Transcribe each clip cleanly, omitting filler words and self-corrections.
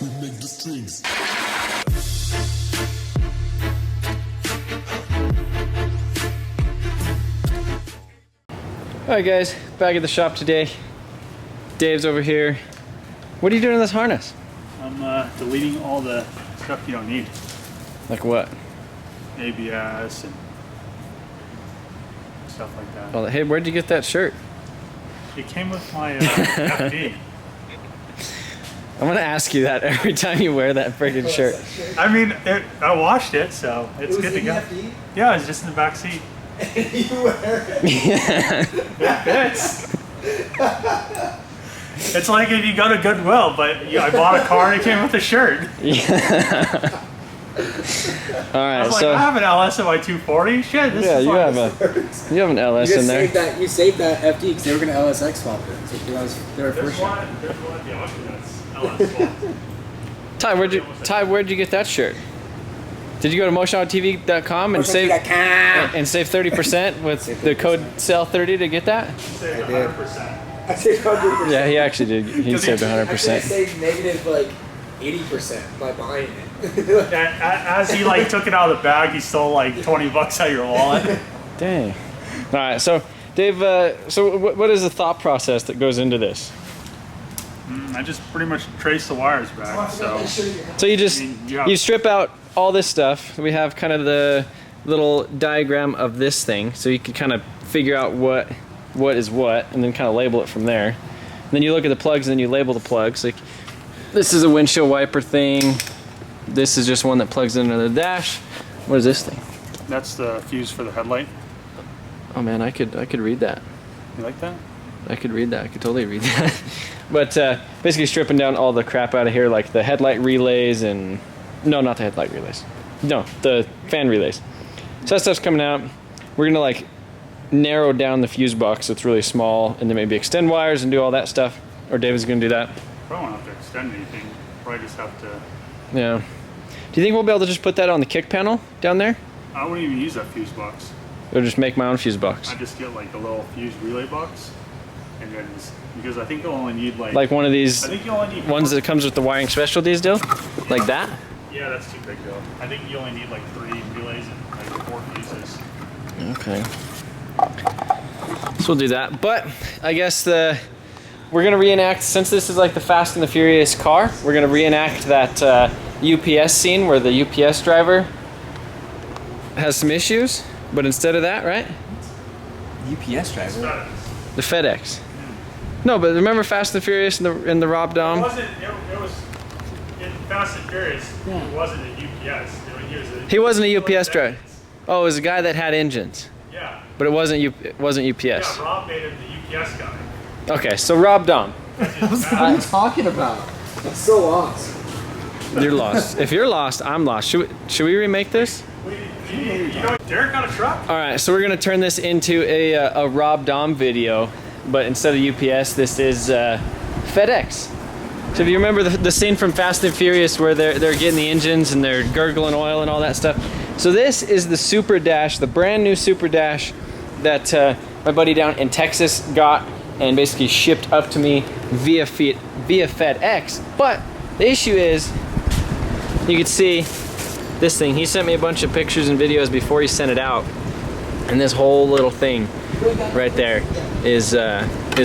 we make the strings. Alright guys, back at the shop today. Dave's over here. What are you doing in this harness? I'm deleting all the stuff you don't need. Like what? ABS and stuff like that. Well, hey, where'd you get that shirt? It came with my FD. I'm gonna ask you that every time you wear that friggin' shirt. I mean, I washed it, so it's good to go. FD? Yeah, it was just in the back seat. You wear it. It fits. It's like if you go to Goodwill, but I bought a car and it came with a shirt. Yeah. Alright, I was like, so I have an LS in my 240. Shit, this yeah, is you like have an LS in there. You saved that FD because they were going to LSX swap it. So that was their first shot. There's one at the auction that's LS swap. Ty, where'd you get that shirt? Did you go to motionautotv.com and save 30% with the code SALE30 to get that? Saved 100%. I saved 100%. Yeah, he actually did. He saved Actually, I 100%. saved negative like 80% by buying it. As he like took it out of the bag, he stole like 20 bucks out of your wallet. Dang. All right, so Dave, so what is the thought process that goes into this? I just pretty much trace the wires back. So you just yeah. you strip out all this stuff. We have kind of the little diagram of this thing, so you can kind of figure out what is what, and then kind of label it from there. And then you look at the plugs, and then you label the plugs. Like this is a windshield wiper thing. This is just one that plugs into the dash. What is this thing? That's the fuse for the headlight. Oh man, I could read that. You like that? I could read that. I could totally read that. But basically stripping down all the crap out of here, like the headlight relays and... No, not the headlight relays. No, the fan relays. So that stuff's coming out. We're gonna like narrow down the fuse box so it's really small, and then maybe extend wires and do all that stuff. Or David's gonna do that. Probably won't have to extend anything. Probably just have to... Yeah. Do you think we'll be able to just put that on the kick panel down there? I wouldn't even use that fuse box. Or just make my own fuse box? I just get like a little fuse relay box. And then just, because I think you'll only need like one of these I think you only need ones that comes with the wiring specialties deal? Like that? Yeah, that's too big though. I think you only need like 3 relays and like 4 fuses. Okay. So we'll do that. But I guess we're gonna reenact, since this is like the Fast and the Furious car, we're gonna reenact that UPS scene where the UPS driver has some issues. But instead of that, right? UPS driver. The FedEx. No, but remember Fast and Furious in the Rob Dom? It wasn't. It was in Fast and Furious. Yeah. It wasn't a UPS. He wasn't a UPS driver. Oh, it was a guy that had engines. Yeah. But it wasn't UPS. Yeah, Rob made him the UPS guy. Okay, so Rob Dom. What are you talking about? I'm so lost. You're lost. If you're lost, I'm lost. Should we remake this? You know, Derek got a truck? All right, so we're gonna turn this into a Rob Dom video, but instead of UPS, this is FedEx. So if you remember the scene from Fast and Furious where they're getting the engines and they're gurgling oil and all that stuff. So this is the Super Dash, the brand new Super Dash that my buddy down in Texas got and basically shipped up to me via FedEx. But the issue is, you can see this thing. He sent me a bunch of pictures and videos before he sent it out, and this whole little thing right there is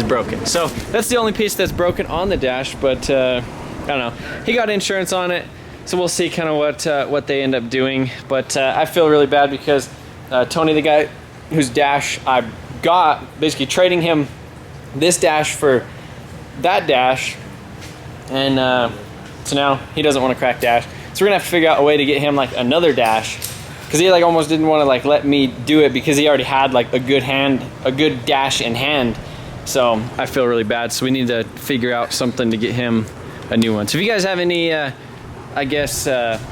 broken. So that's the only piece that's broken on the dash. But I don't know. He got insurance on it, so we'll see kind of what they end up doing. But I feel really bad because Tony, the guy whose dash I got, basically trading him this dash for that dash, and so now he doesn't want to crack dash. So we're gonna have to figure out a way to get him like another dash, because he like almost didn't want to like let me do it because he already had like a good dash in hand. So I feel really bad. So we need to figure out something to get him a new one. So if you guys have any, I guess,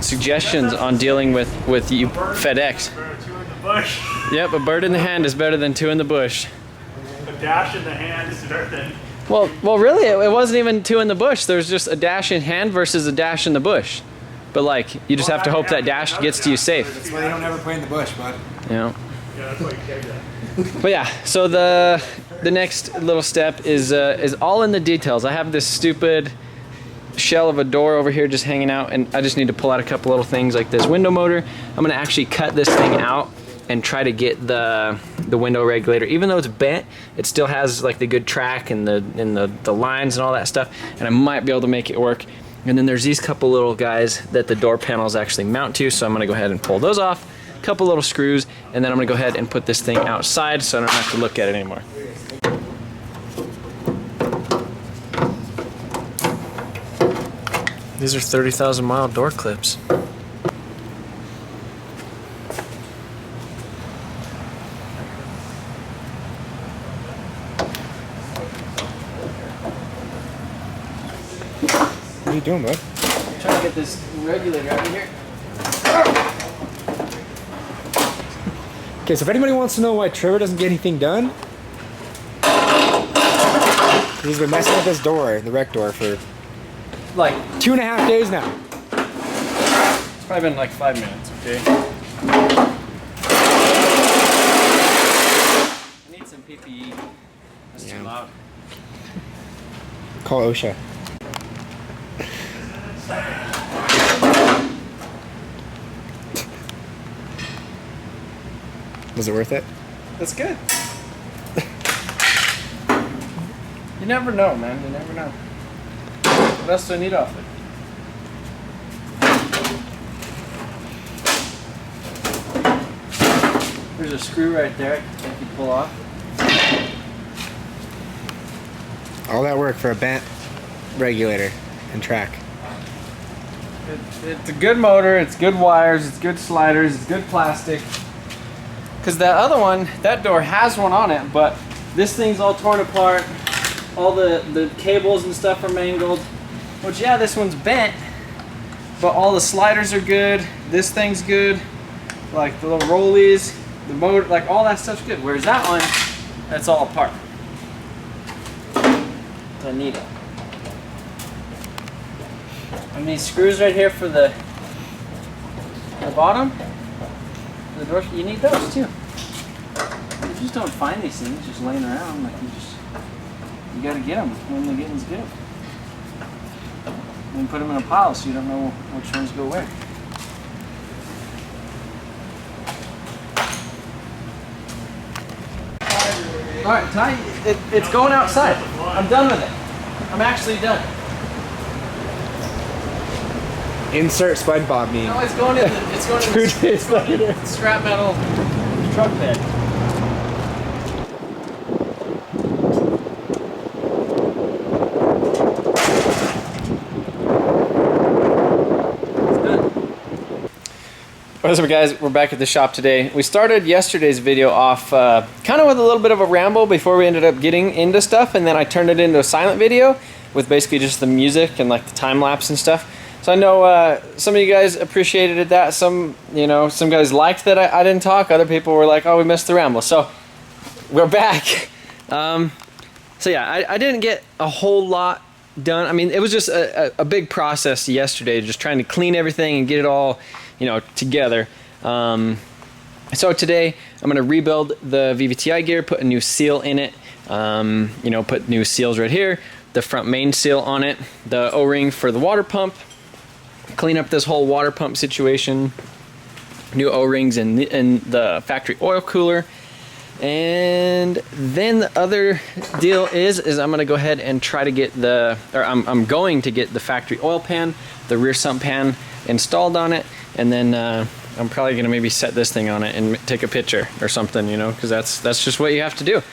suggestions on dealing with you FedEx. 2 in the bush. Yep, a bird in the hand is better than 2 in the bush. A dash in the hand is better than... Well, really, it wasn't even 2 in the bush. There's just a dash in hand versus a dash in the bush. But like, you just have to hope that dash gets to you safe. That's why they don't ever play in the bush, bud. Yeah. Yeah, that's why you carry that. But yeah, so the next little step is all in the details. I have this stupid shell of a door over here just hanging out, and I just need to pull out a couple little things like this window motor. I'm gonna actually cut this thing out and try to get the window regulator. Even though it's bent, it still has like the good track and the lines and all that stuff, and I might be able to make it work. And then there's these couple little guys that the door panels actually mount to, so I'm gonna go ahead and pull those off, a couple little screws, and then I'm gonna go ahead and put this thing outside so I don't have to look at it anymore. These are 30,000 mile door clips. What are you doing, bud? I'm trying to get this regulator out of here. Okay, so if anybody wants to know why Trevor doesn't get anything done, he's been messing with this door, the rec door, for like 2.5 days now. It's probably been like 5 minutes, okay? I need some PPE. That's too loud. Call OSHA. Was it worth it? That's good. You never know, man. You never know. What else do I need off it? There's a screw right there I can pull off. All that work for a bent regulator and track. It's a good motor, it's good wires, it's good sliders, it's good plastic. Because that other one, that door has one on it, but this thing's all torn apart. All the cables and stuff are mangled. Which, yeah, this one's bent, but all the sliders are good. This thing's good. Like the little rollies, the motor, like all that stuff's good. Whereas that one, that's all apart. I need it. And these screws right here for the bottom, the door, you need those too. You just don't find these things just laying around. Like you gotta get them when the getting's good. And put them in a pile so you don't know which ones go where. All right, Ty, it's going outside. I'm done with it. I'm actually done. Insert SpongeBob meme. No, it's going in the scrap metal truck bed. What's up, guys? We're back at the shop today. We started yesterday's video off kind of with a little bit of a ramble before we ended up getting into stuff, and then I turned it into a silent video with basically just the music and like the time lapse and stuff. So I know some of you guys appreciated that. Some guys liked that I didn't talk. Other people were like, "Oh, we missed the ramble." So we're back. So yeah, I didn't get a whole lot done. I mean, it was just a big process yesterday, just trying to clean everything and get it all, together. So today I'm gonna rebuild the vvti gear, put a new seal in it. Put new seals right here, the front main seal on it, the O-ring for the water pump. Clean up this whole water pump situation, new O-rings in the factory oil cooler. And then the other deal is I'm gonna go ahead and try to get I'm going to get the factory oil pan, the rear sump pan installed on it, and then I'm probably gonna maybe set this thing on it and take a picture or something, because that's just what you have to do.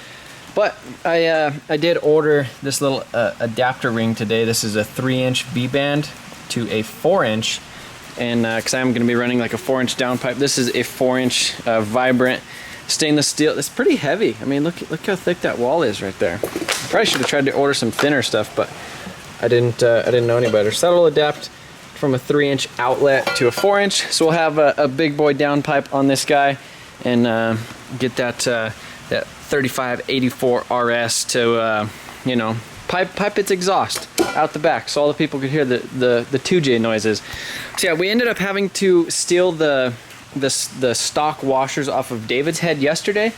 But I did order this little adapter ring today. This is a 3-inch B-band to a 4-inch, and because I'm going to be running like a 4-inch downpipe. This is a 4-inch vibrant stainless steel. It's pretty heavy. I mean, look how thick that wall is right there. I probably should have tried to order some thinner stuff, but I didn't know any better. So that'll adapt from a 3-inch outlet to a 4-inch. So we'll have a big boy downpipe on this guy, and get that 3584 RS to pipe its exhaust out the back, so all the people could hear the 2J noises. So yeah, we ended up having to steal the stock washers off of David's head yesterday.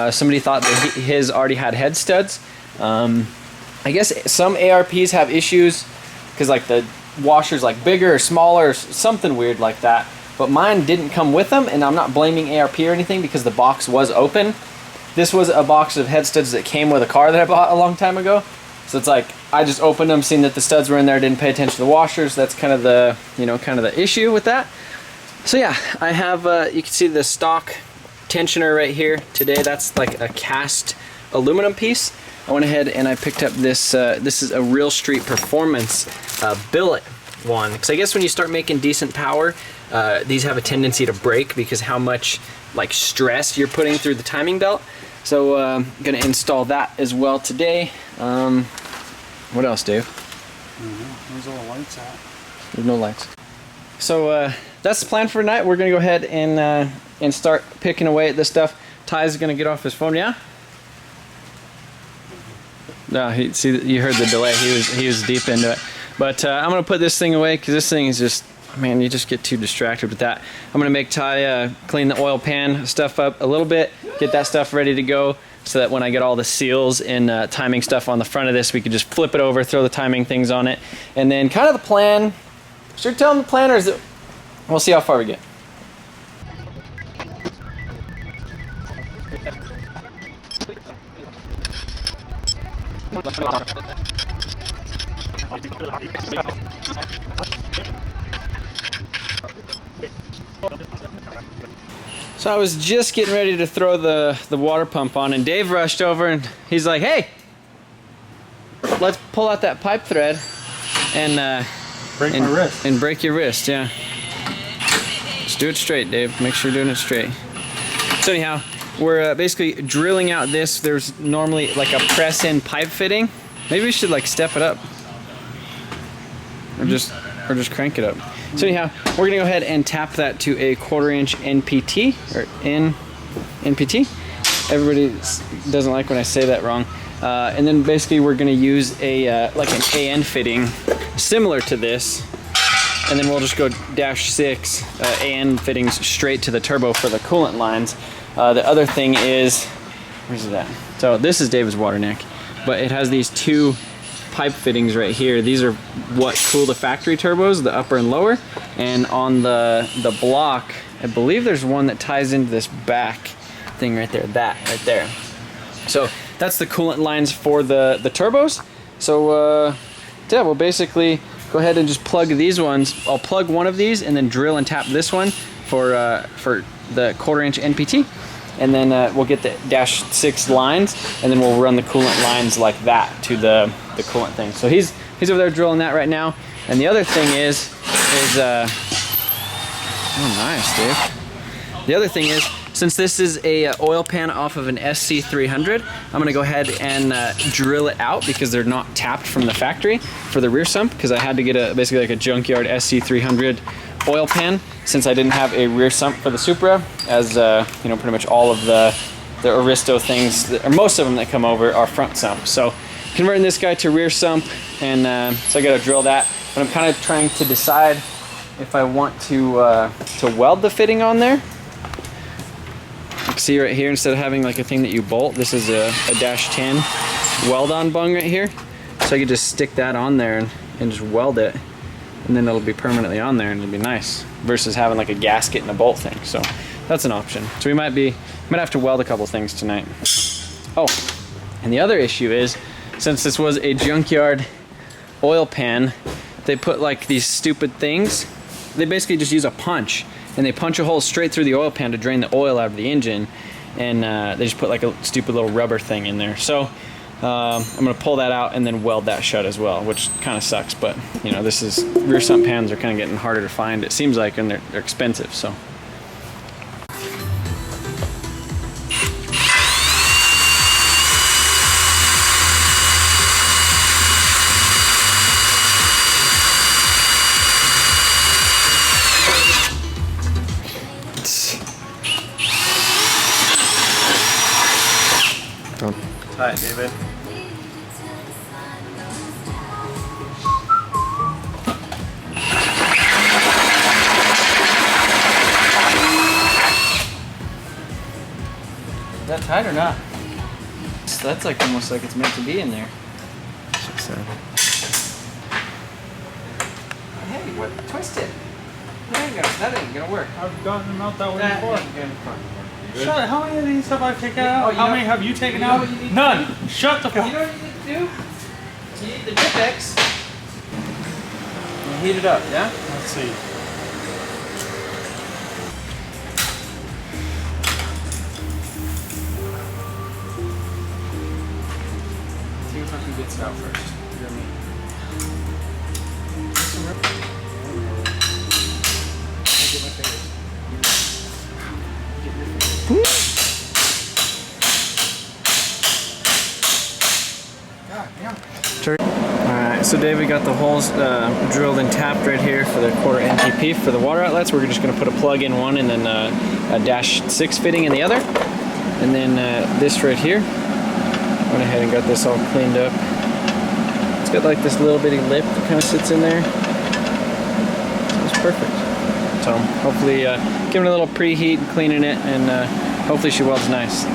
Somebody thought that his already had head studs. I guess some ARPs have issues because like the washer's like bigger or smaller or something weird like that. But mine didn't come with them, and I'm not blaming ARP or anything because the box was open. This was a box of head studs that came with a car that I bought a long time ago. So it's like, I just opened them, seen that the studs were in there, didn't pay attention to the washers. That's kind of the, you know, kind of the issue with that. So yeah, I have, you can see the stock tensioner right here. Today, that's like a cast aluminum piece. I went ahead and I picked up this, this is a Real Street Performance billet one. Because I guess when you start making decent power, these have a tendency to break because how much like stress you're putting through the timing belt. So I'm gonna install that as well today. What else, Dave? Where's all the lights at? There's no lights. So that's the plan for tonight. We're gonna go ahead and start picking away at this stuff. Ty's gonna get off his phone, yeah? No, see, you heard the delay. He was deep into it. But I'm gonna put this thing away because this thing is just, man, you just get too distracted with that. I'm gonna make Ty clean the oil pan stuff up a little bit, get that stuff ready to go, so that when I get all the seals and timing stuff on the front of this, we could just flip it over, throw the timing things on it, and then kind of the plan. Should I tell them the plan, or is it? We'll see how far we get. So I was just getting ready to throw the water pump on, and Dave rushed over and he's like, "Hey, let's pull out that pipe thread and Break my wrist. And break your wrist." Yeah. Just do it straight, Dave. Make sure you're doing it straight. So anyhow, we're basically drilling out this. There's normally like a press-in pipe fitting. Maybe we should like step it up, or just crank it up. So anyhow, we're gonna go ahead and tap that to a 1/4 inch NPT or NPT. Everybody doesn't like when I say that wrong. And then basically we're gonna use a like an AN fitting similar to this, and then we'll just go -6 AN fittings straight to the turbo for the coolant lines. The other thing is, where's it at? So this is David's water neck, but it has these two pipe fittings right here. These are what cool the factory turbos, the upper and lower. And on the block, I believe there's one that ties into this back thing right there, that right there. So that's the coolant lines for the turbos. So yeah, we'll basically go ahead and just plug these ones. I'll plug one of these and then drill and tap this one for the 1/4 inch NPT. And then we'll get the -6 lines, and then we'll run the coolant lines like that to the coolant thing. So he's over there drilling that right now. And the other thing is oh nice, Dave. The other thing is, since this is a oil pan off of an SC300, I'm gonna go ahead and drill it out because they're not tapped from the factory for the rear sump, because I had to get basically like a Junkyard SC300 oil pan since I didn't have a rear sump for the Supra, as you know, pretty much all of the Aristo things, or most of them that come over, are front sumps. So converting this guy to rear sump, and so I gotta drill that. But I'm kind of trying to decide if I want to weld the fitting on there. You can see right here, instead of having like a thing that you bolt, this is a -10 weld-on bung right here. So I could just stick that on there and just weld it, and then it'll be permanently on there and it'll be nice, versus having like a gasket and a bolt thing. So that's an option. So we might have to weld a couple things tonight. Oh, and the other issue is, since this was a Junkyard oil pan, they put like these stupid things. They basically just use a punch, and they punch a hole straight through the oil pan to drain the oil out of the engine, and they just put like a stupid little rubber thing in there. So I'm gonna pull that out and then weld that shut as well, which kind of sucks, but you know, this is, rear sump pans are kind of getting harder to find, it seems like, and they're expensive. So hi, David. Is that tight or not? That's like almost like it's meant to be in there. What? Twist it. That ain't gonna work. I've gotten them out that way That before. ain't gonna work. Shut it. How many of these have I taken Oh, out? you How know- many have you taken you know out? what you need to None. Shut the You fuck. know what you need to do? You need the Dip-X. And heat it up, yeah? Let's see. See if I can get it out first. Hear me. Get my fingers. Alright, so Dave, we got the holes drilled and tapped right here for the quarter NTP for the water outlets. We're just going to put a plug in one and then a dash 6 fitting in the other. And then this right here, went ahead and got this all cleaned up. It's got like this little bitty lip that kind of sits in there. So it's perfect. So hopefully giving it a little preheat and cleaning it, and hopefully she welds nice.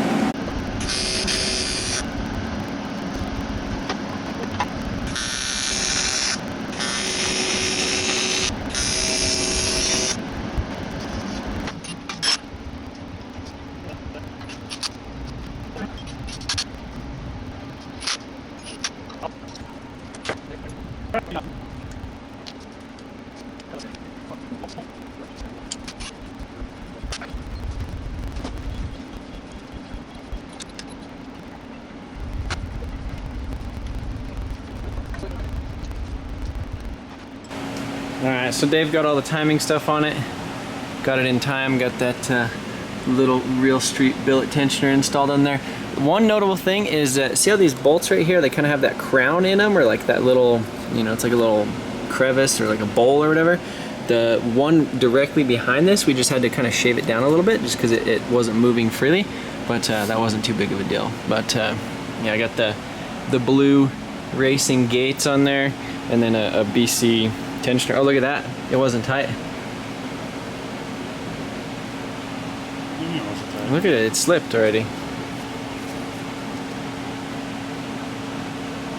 Alright, so Dave got all the timing stuff on it. Got it in time, got that little Real Street billet tensioner installed on there. One notable thing is, see how these bolts right here, they kind of have that crown in them, or like that little, you know, it's like a little crevice or like a bowl or whatever. The one directly behind this, we just had to kind of shave it down a little bit just because it wasn't moving freely, but that wasn't too big of a deal. But yeah, I got the blue racing gates on there, and then a BC tensioner. Oh, look at that. It wasn't tight. Look at it. It slipped already.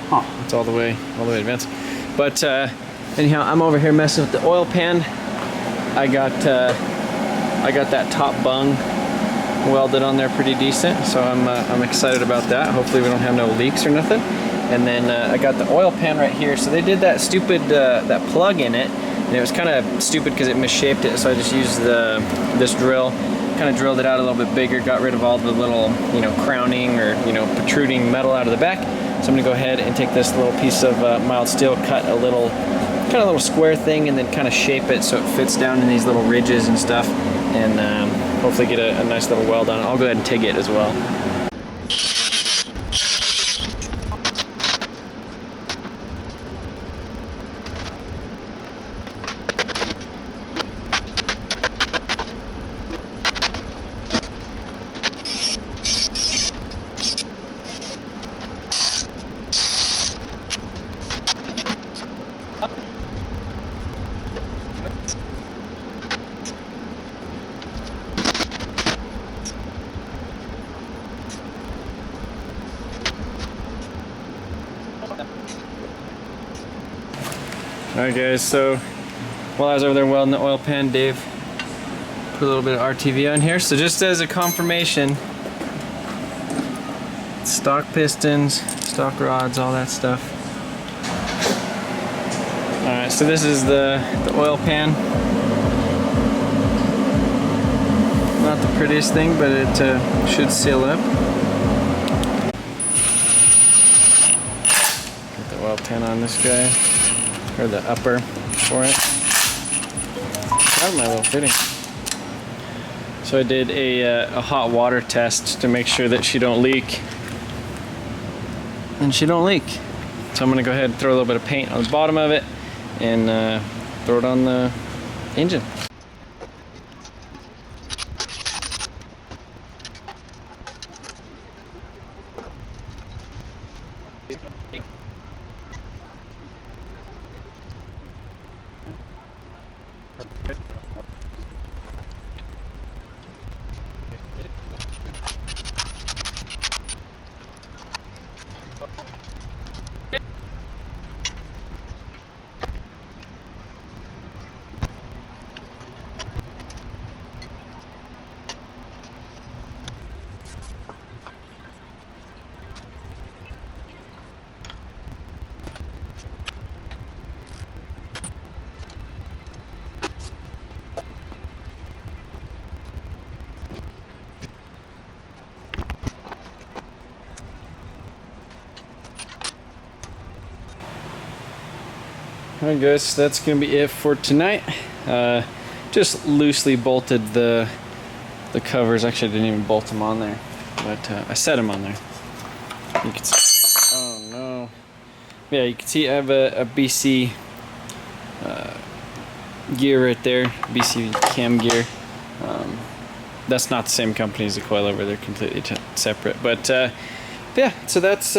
Huh. It's all the way advanced. But anyhow, I'm over here messing with the oil pan. I got that top bung welded on there pretty decent, so I'm excited about that. Hopefully we don't have no leaks or nothing. And then I got the oil pan right here. So they did that stupid that plug in it, and it was kind of stupid because it misshaped it. So I just used this drill, kind of drilled it out a little bit bigger, got rid of all the little, you know, crowning or, you know, protruding metal out of the back. So I'm gonna go ahead and take this little piece of mild steel, cut a little, kind of a little square thing, and then kind of shape it so it fits down in these little ridges and stuff, and hopefully get a nice little weld on it. I'll go ahead and TIG it as well. Alright guys, so while I was over there welding the oil pan, Dave put a little bit of RTV on here. So just as a confirmation, stock pistons, stock rods, all that stuff. Alright, so this is the oil pan. Not the prettiest thing, but it should seal up. Get the oil pan on this guy. Or the upper for it. Proud of my little fitting. So I did a hot water test to make sure that she don't leak. And she don't leak. So I'm gonna go ahead and throw a little bit of paint on the bottom of it and throw it on the engine. I guess that's gonna be it for tonight. Just loosely bolted the covers. Actually, I didn't even bolt them on there, but I set them on there. You can see, oh no. Yeah, you can see I have a BC gear right there, BC cam gear. That's not the same company as the coilover, they're completely separate. But yeah, so that's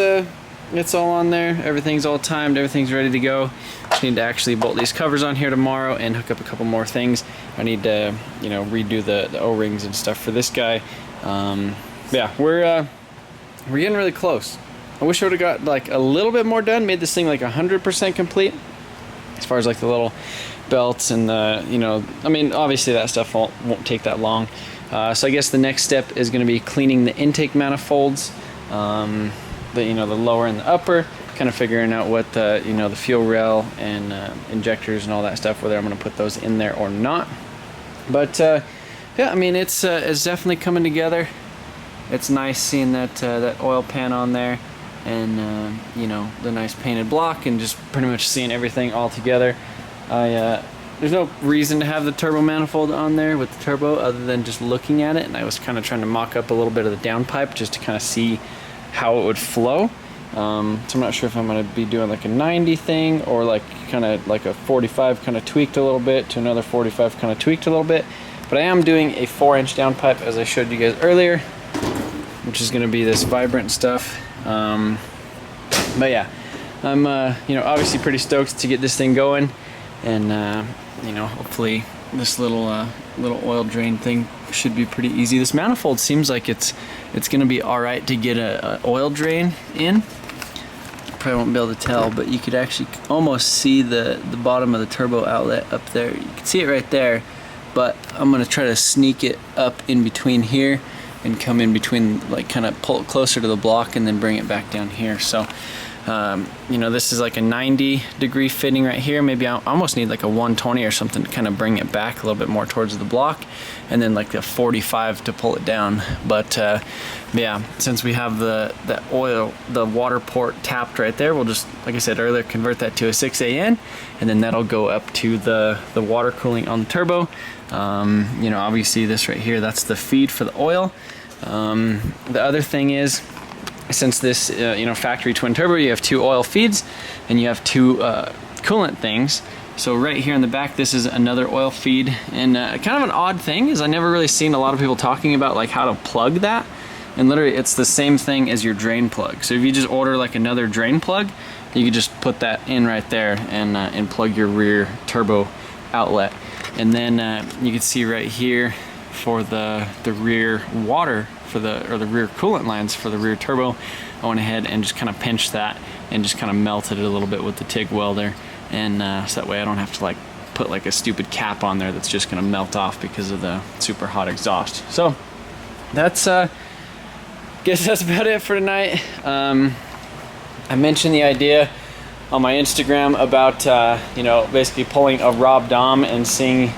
it's all on there. Everything's all timed, everything's ready to go. Just need to actually bolt these covers on here tomorrow and hook up a couple more things. I need to, you know, redo the O-rings and stuff for this guy. Yeah, we're getting really close. I wish I would have got like a little bit more done, made this thing like 100% complete. As far as like the little belts and the, you know, I mean, obviously that stuff won't take that long. So I guess the next step is going to be cleaning the intake manifolds, you know, the lower and the upper, kind of figuring out what the, you know, the fuel rail and injectors and all that stuff, whether I'm going to put those in there or not. But yeah, I mean, it's definitely coming together. It's nice seeing that that oil pan on there, and you know, the nice painted block, and just pretty much seeing everything all together. There's no reason to have the turbo manifold on there with the turbo other than just looking at it, and I was kind of trying to mock up a little bit of the downpipe just to kind of see how it would flow. So I'm not sure if I'm going to be doing like a 90 thing, or like kind of like a 45 kind of tweaked a little bit to another 45 kind of tweaked a little bit. But I am doing a 4-inch downpipe, as I showed you guys earlier, which is going to be this vibrant stuff. But yeah, I'm you know, obviously pretty stoked to get this thing going, and you know, hopefully this little oil drain thing should be pretty easy. This manifold seems like it's going to be all right to get a oil drain in. Probably won't be able to tell, but you could actually almost see the bottom of the turbo outlet up there. You can see it right there, but I'm going to try to sneak it up in between here and come in between, like kind of pull it closer to the block and then bring it back down here. So you know, this is like a 90-degree fitting right here. Maybe I almost need like a 120 or something to kind of bring it back a little bit more towards the block, and then like a 45 to pull it down. But yeah, since we have the water port tapped right there, we'll just, like I said earlier, convert that to a 6AN, and then that'll go up to the water cooling on the turbo. You know, obviously this right here, that's the feed for the oil. The other thing is, since this you know, factory twin turbo, you have 2 oil feeds and you have 2 coolant things. So right here in the back, this is another oil feed, and kind of an odd thing is I never really seen a lot of people talking about like how to plug that, and literally it's the same thing as your drain plug. So if you just order like another drain plug, you can just put that in right there and plug your rear turbo outlet. And then you can see right here for the rear water for the rear coolant lines for the rear turbo, I went ahead and just kind of pinched that and just kind of melted it a little bit with the TIG welder, and so that way I don't have to like put like a stupid cap on there that's just gonna melt off because of the super hot exhaust. So that's guess that's about it for tonight. I mentioned the idea on my Instagram about you know, basically pulling a Rob Dom and seeing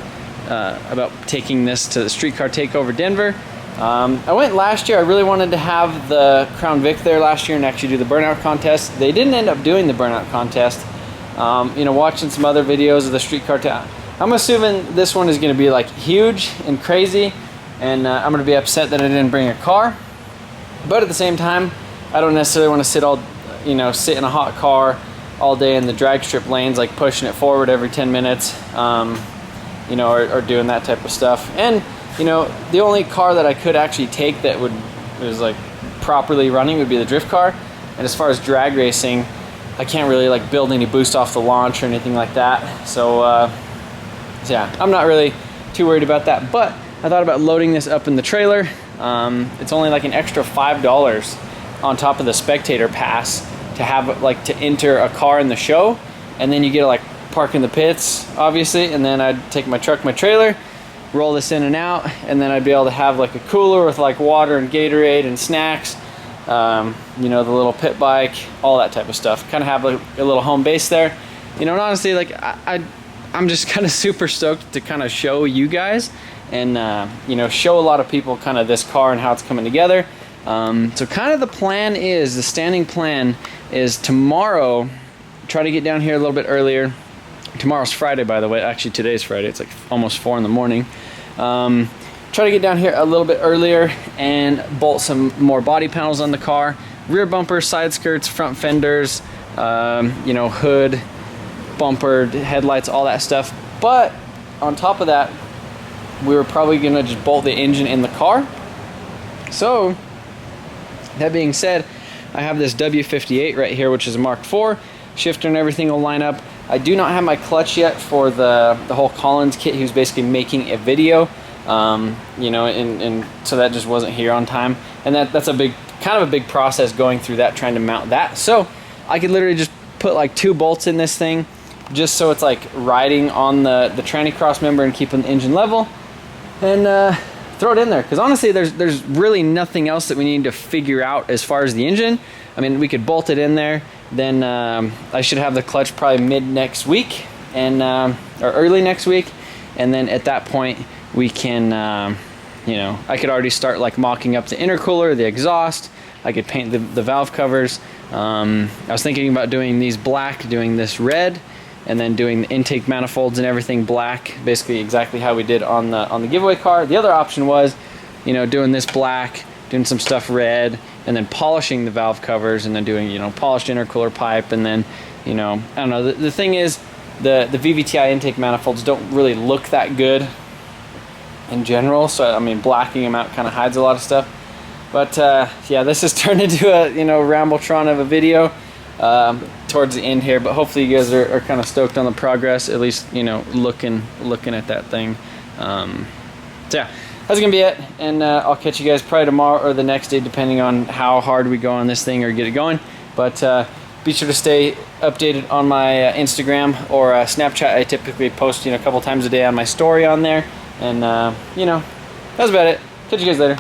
about taking this to the Street Car Takeover Denver. I went last year. I really wanted to have the Crown Vic there last year and actually do the burnout contest. They didn't end up doing the burnout contest. You know, watching some other videos of the Street Car I'm assuming this one is going to be like huge and crazy, and I'm going to be upset that I didn't bring a car. But at the same time, I don't necessarily want to sit in a hot car all day in the drag strip lanes, like pushing it forward every 10 minutes, you know, or doing that type of stuff. And you know, the only car that I could actually take that was like properly running would be the drift car. And as far as drag racing, I can't really like build any boost off the launch or anything like that. So yeah, I'm not really too worried about that. But I thought about loading this up in the trailer. It's only like an extra $5 on top of the spectator pass to have like to enter a car in the show, and then you get to like park in the pits, obviously, and then I'd take my truck, my trailer, roll this in and out, and then I'd be able to have like a cooler with like water and Gatorade and snacks, you know, the little pit bike, all that type of stuff. Kind of have like a little home base there, you know. And honestly, like I'm just kind of super stoked to kind of show you guys and you know, show a lot of people kind of this car and how it's coming together. So kind of the standing plan is tomorrow, try to get down here a little bit earlier, Tomorrow's Friday, by the way. Actually, today's Friday. It's like almost 4 in the morning. Try to get down here a little bit earlier and bolt some more body panels on the car. Rear bumper, side skirts, front fenders, you know, hood, bumper, headlights, all that stuff. But on top of that, we were probably gonna just bolt the engine in the car. So, that being said, I have this W58 right here, which is a Mark IV. Shifter and everything will line up. I do not have my clutch yet for the whole Collins kit. He was basically making a video, you know, and so that just wasn't here on time. And that's a big, kind of a big process going through that, trying to mount that. So I could literally just put like 2 bolts in this thing, just so it's like riding on the tranny cross member and keeping the engine level, and throw it in there. Because honestly, there's really nothing else that we need to figure out as far as the engine. I mean, we could bolt it in there. Then I should have the clutch probably mid next week, and or early next week, and then at that point we can, you know, I could already start like mocking up the intercooler, the exhaust. I could paint the valve covers. I was thinking about doing these black, doing this red, and then doing the intake manifolds and everything black, basically exactly how we did on the giveaway car. The other option was, you know, doing this black, doing some stuff red, and then polishing the valve covers, and then doing, you know, polished intercooler pipe, and then, you know, I don't know. The thing is, the vvti intake manifolds don't really look that good in general, so I mean, blacking them out kind of hides a lot of stuff. But yeah, this has turned into a, you know, Rambletron of a video towards the end here, but hopefully you guys are kind of stoked on the progress, at least, you know, looking at that thing. So yeah, that's gonna be it, and I'll catch you guys probably tomorrow or the next day, depending on how hard we go on this thing or get it going. But be sure to stay updated on my Instagram or Snapchat. I typically post, you know, a couple times a day on my story on there, and you know, that's about it. Catch you guys later.